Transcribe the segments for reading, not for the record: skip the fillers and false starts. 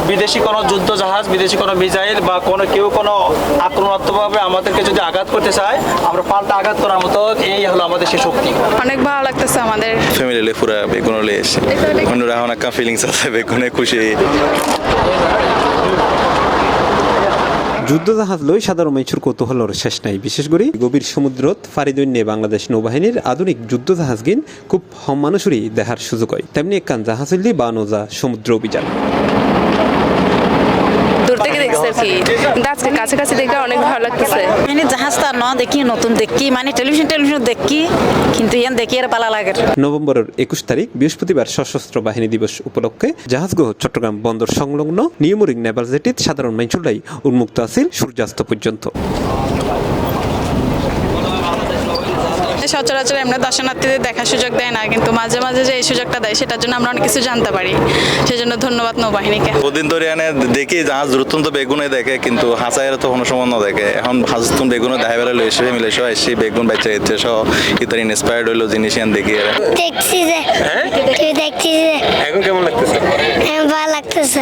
বিদেশি কোনো যুদ্ধ জাহাজ, বিদেশি কোনো মিসাইল বা কেউ কোনো আক্রমণাত্মকভাবে আমাদেরকে যদি আঘাত করতে চায়, আমরা পাল্টা আঘাত করার মতো এই হলো আমাদের সেই শক্তি। অনেক ভালো লাগতেছে আমাদের ফ্যামিলি পুরা বেগুনলে এসে অন্যরকম একটা ফিলিংস আছে, বেগুনে খুশি। যুদ্ধজাহাজ লই সাধারণ মানুষের কৌতূহলের শেষ নাই। বিশেষ করে গভীর সমুদ্রত ফারিদৈন্যে বাংলাদেশ নৌবাহিনীর আধুনিক যুদ্ধজাহাজ গিন খুব কম মানুষেরই দেখার সুযোগ হয়। তেমনি একখান জাহাজ হইলি বা নৌজা সমুদ্র অভিযান। দূর থেকে দেখছি আর কি, কিন্তু আজকে কাছাকাছি দেখে অনেক ভালো লাগতেছে। মানে জাহাজটা ন দেখি, নতুন দেখি, মানে টেলিভিশন দেখি, কিন্তু ইয়ান দেখি আর ভালো লাগে। নভেম্বরের 21 তারিখ বৃহস্পতিবার সশস্ত্র বাহিনী দিবস উপলক্ষে জাহাজগুলো চট্টগ্রাম বন্দর সংলগ্ন নিয়মরিং নেভাল জেটিত সাধারণ মানুষরাই উন্মুক্ত আছিল সূর্যাস্ত পর্যন্ত। সচরাচর এমনি দর্শনার্থীদের দেখার সুযোগ দেয় না, কিন্তু মাঝে মাঝে যে এই সুযোগটা দেয় সেটার জন্য আমরা অনেক কিছু জানতে পারি। সেজন্য ধন্যবাদ নৌবাহিনীকে। বহুদিন ধরে এনে দেখি জাহাজ দ্রুতন্ত বেগুনে দেখে, কিন্তু হাসাইয়ের তো কোনো সময় দেখে। এখন হাজতুন বেগুনে দেখা বেলা লইছে মিলে সব আসছি বেগুন বাচ্চা ইচ্ছে সব ইতার ইন্সপায়ার্ড হইলো জিনিস দেখি। দেখছি যে দেখছি যে এখন কেমন লাগতেছে? ভালো লাগতেছে।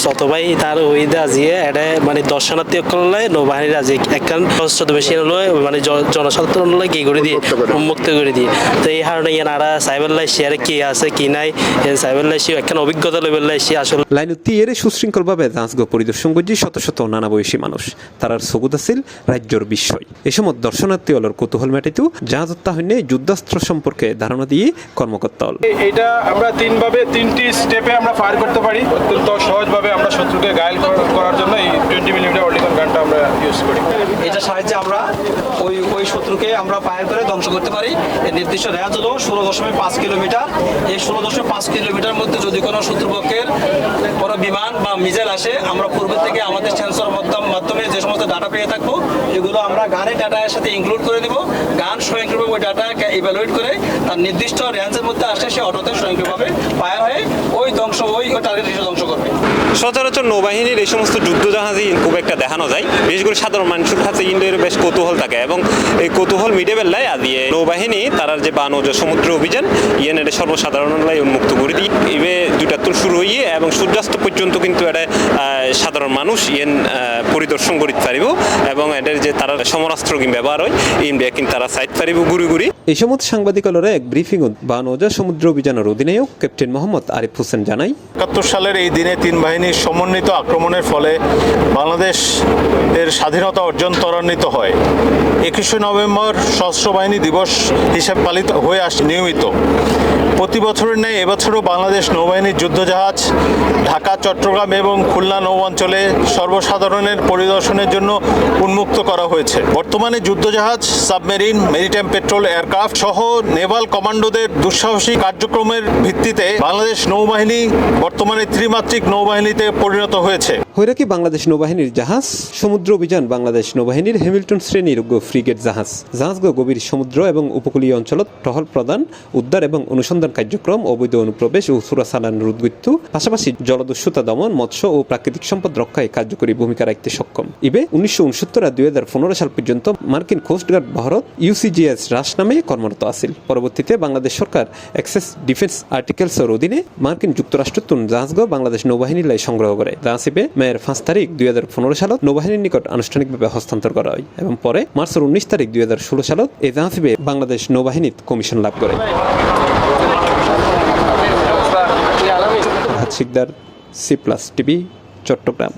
ছোট ভাই তার ওই আজিয়ে এটা মানে দর্শনার্থী করলে নৌবাহিনীর আজি একখান সশস্ত্র বেশি হলো মানে জনসাধারণ কি করে দিয়ে উন্মুক্ত করে দিয়ে। তো এই কারণে ইয়ারা সাইবার শেয়ারে কি আছে কি নাই সাইবার লাইসি একখান অভিজ্ঞতা লেভেল লাইসি আসলে লাইন তীরে সুশৃঙ্খলভাবে জাহাজগো পরিদর্শন করছি শত শত নানা বয়সী মানুষ। তারার সবুজ আছিল রাজ্যর বিস্ময়। এ সময় দর্শনার্থী হলর কৌতূহল মেটাইতেও জাহাজত্তা হইনে যুদ্ধাস্ত্র সম্পর্কে ধারণা দিয়ে কর্মকর্তা হল। এটা আমরা তিনটি স্টেপে আমরা ফায়ার করতে পারি। অত্যন্ত সহজভাবে আমরা শত্রুকে ঘায়েল করার জন্য এই 20 মিলিমিটার অর্লিকন গানটা আমরা ইউজ করি। এটার সাহায্যে আমরা ওই শত্রুকে আমরা ফায়ার করে ধ্বংস করতে পারি। এর নির্দিষ্ট রেঞ্জ হলো 16.5 কিলোমিটার। এই 16.5 কিলোমিটার মধ্যে যদি কোনো শত্রুপক্ষের কোনো বিমান বা মিসাইল আসে, আমরা পূর্ব থেকে আমাদের সেন্সর মাধ্যমে যে সমস্ত ডাটা পেয়ে থাকবো, এগুলো আমরা গানের ডাটার সাথে ইনক্লুড করে দেবো। গান স্বয়ংক্রিয়ভাবে ওই ডাটাকে ইভ্যালুয়েট করে তার নির্দিষ্ট রেঞ্জের মধ্যে আসে সে অটোতে স্বয়ংক্রিয়ভাবে ফায়ার হয়ে ওই টার্গেট হিসেবে ধ্বংস করবে। সচরাচর নৌবাহিনীর এই সমস্ত যুদ্ধজাহাজই খুব একটা দেখানো যায়। বিশেষ করে সাধারণ মানুষের কাছে ইন্ডিয়ার বেশ কৌতূহল থাকে এবং এই কৌতূহল মিটে বেলায় আদিয়ে নৌবাহিনী তারা যে বা নৌজা সমুদ্র অভিযান ইয়েন এটা সর্বসাধারণলাই উন্মুক্ত করে দিই। ইবে দুইটা তো শুরু হইয়ে এবং সূর্যাস্ত পর্যন্ত কিন্তু এটা সাধারণ মানুষ ইয়েন পরিদর্শন করতে পারিব এবং এটার যে তারা সমরাস্ত্র ব্যবহার হয় ইন্ডিয়া কিন্তু তারা সাইড পারিব ঘুরি ঘুরি। এই সময় সাংবাদিকলরে এক ব্রিফিং বা নৌজা সমুদ্র অভিযানের অধিনায়ক ক্যাপ্টেন মোহাম্মদ আরিফ হোসেন জানাই, 71 সালের এই দিনে তিন বাহিনীর সমন্বিত আক্রমণের ফলে বাংলাদেশ এর স্বাধীনতা অর্জন ত্বরান্বিত হয়। 21শে নভেম্বর সশস্ত্র বাহিনী দিবস হিসেবে পালিত হয়ে আসছে নিয়মিত। প্রতি বছরের ন্যায় এবছরও বাংলাদেশ নৌবাহিনীর যুদ্ধজাহাজ ঢাকা, চট্টগ্রাম এবং খুলনা নৌ অঞ্চলে সর্বসাধারণের পরিদর্শনের জন্য উন্মুক্ত করা হয়েছে। বর্তমানে যুদ্ধজাহাজ, সাবমেরিন, মেরিটাইম পেট্রোল এয়ারক্রাফট সহ নেভাল কমান্ডোদের দুঃসাহসী কার্যক্রমের ভিত্তিতে বাংলাদেশ নৌবাহিনী বর্তমানে ত্রিমাত্রিক নৌবাহিনীতে পরিণত হয়েছে। হৈরাকি বাংলাদেশ নৌবাহিনীর জাহাজ সমুদ্র অভিযান বাংলাদেশ নৌবাহিনীর হ্যামিল্টন শ্রেণীর ফ্রিগেট জাহাজগো গভীর সমুদ্র এবং উপকূলীয় অঞ্চলত টহল প্রদান, উদ্ধার এবং অনুসন্ধান কার্যক্রম, অবৈধ অনুপ্রবেশ ও চোরাচালান রোধগত্যু, পাশাপাশি জলদস্যুতা দমন, মৎস্য ও প্রাকৃতিক সম্পদ রক্ষায় কার্যকরী ভূমিকা রাখতে সক্ষম। ইবে 1969 আর 2015 সাল পর্যন্ত মার্কিন কোস্টগার্ড ভারত UCGS রাস নামে কর্মরত আছিল। পরবর্তীতে বাংলাদেশ সরকার এক্সেস ডিফেন্স আর্টিকেলসের অধীনে মার্কিন যুক্তরাষ্ট্র তুন জাহাজগো বাংলাদেশ নৌবাহিনীর লাই সংগ্রহ করে। জাহাজে মেয়ের 5 তারিখ 2015 সালত নৌবাহিনীর নিকট আনুষ্ঠানিকভাবে হস্তান্তর করা হয় এবং পরে মার্চের 19 তারিখ 2016 সালত এই জাহাজে বাংলাদেশ নৌবাহিনীর কমিশন লাভ করে। Sikdar, C+ TV, Chittagong.